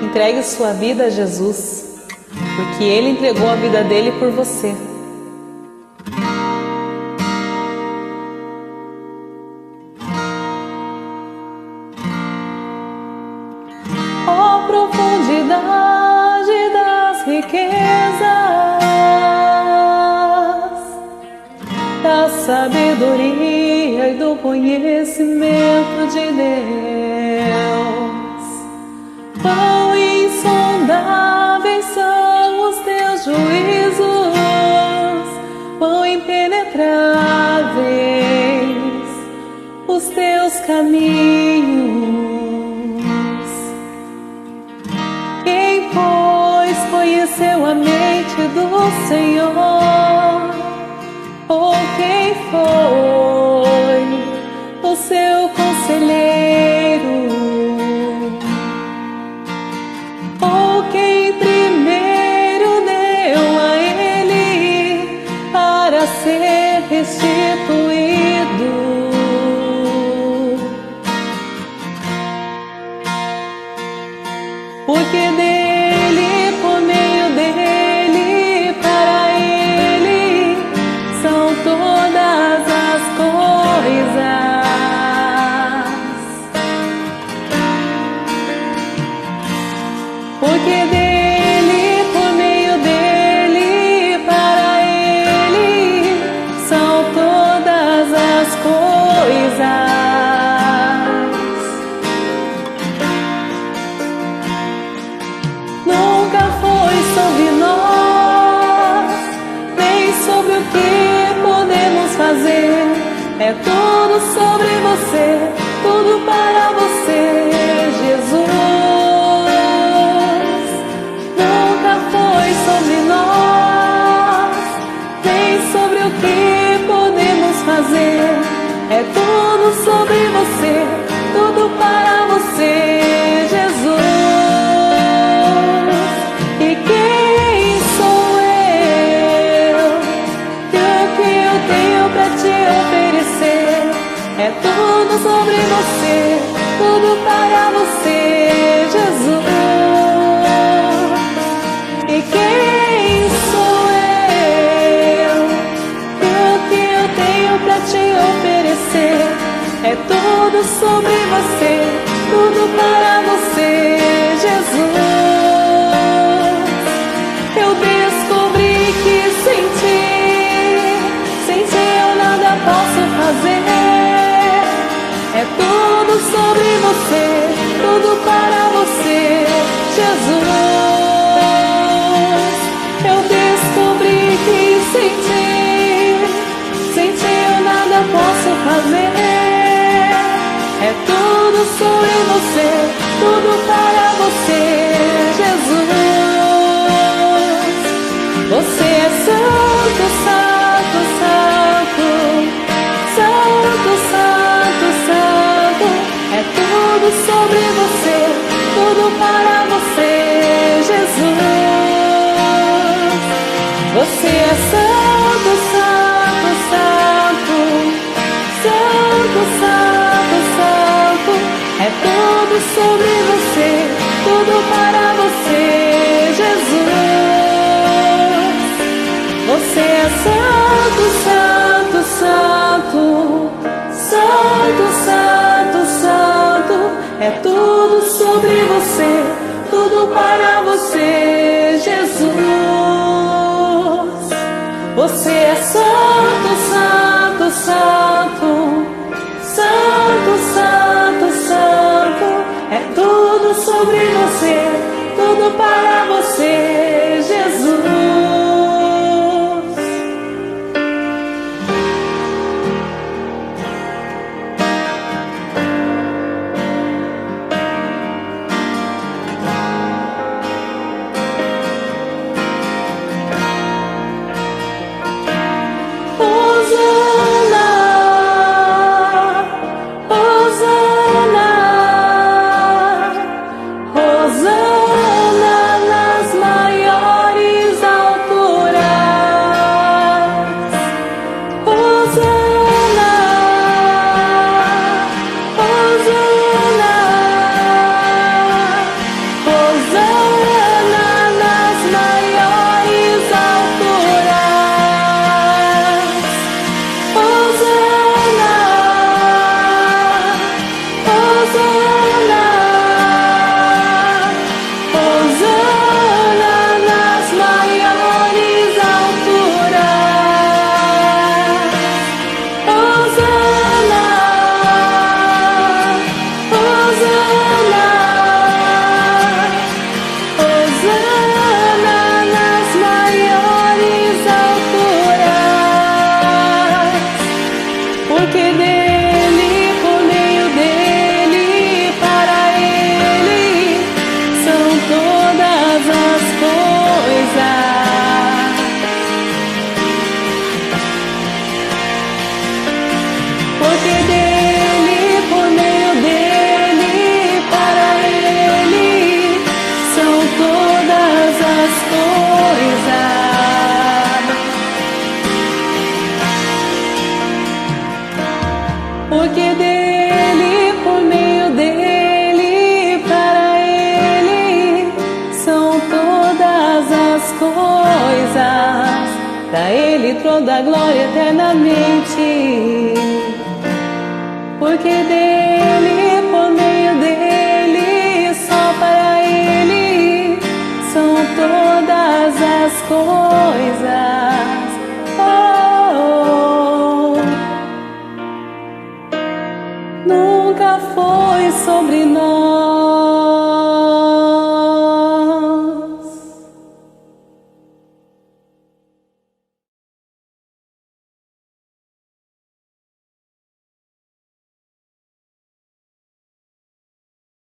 Entregue sua vida a Jesus, porque Ele entregou a vida dele por você. Ó profundidade das riquezas, da sabedoria e do conhecimento de Deus. Quão insondáveis são os teus juízos, quão impenetráveis os teus caminhos. Quem, pois, conheceu a mente do Senhor? Ou quem foi o seu conselheiro? Ou quem primeiro deu a ele para ser restituído? Porque dele, por meio dele, para ele são todas as coisas. Porque dele, por meio dele, para ele são todas as coisas. Nunca foi sobre nós, nem sobre o que podemos fazer. É tudo sobre você, tudo para você, Jesus. Nunca foi sobre nós, nem sobre o que podemos fazer. É tudo sobre você, tudo para você, Jesus. E quem sou eu? E o que eu tenho para te oferecer? É tudo sobre você, tudo para você, Jesus. E quem sou eu? E o que eu tenho para te oferecer? É tudo sobre você, tudo para você, Jesus. Eu descobri que sem ti eu nada posso fazer. É tudo sobre você, tudo para você, Jesus. Eu descobri que sem ti eu nada posso fazer. É tudo sobre você, tudo para você, Jesus. Você é santo, santo, santo, santo, santo, santo. É tudo sobre você, tudo para você, Jesus. Você é santo, santo, santo, santo, santo, santo. É tudo sobre você, tudo para você, Jesus. Você é santo, santo, santo, santo, santo, santo. É tudo sobre você, tudo para você, Jesus. Você é santo, santo, santo, santo, santo, santo. É tudo sobre você, tudo para você, Jesus. Hosanna, toda a glória eternamente. Porque dele, por meio dele, só para ele são todas as coisas.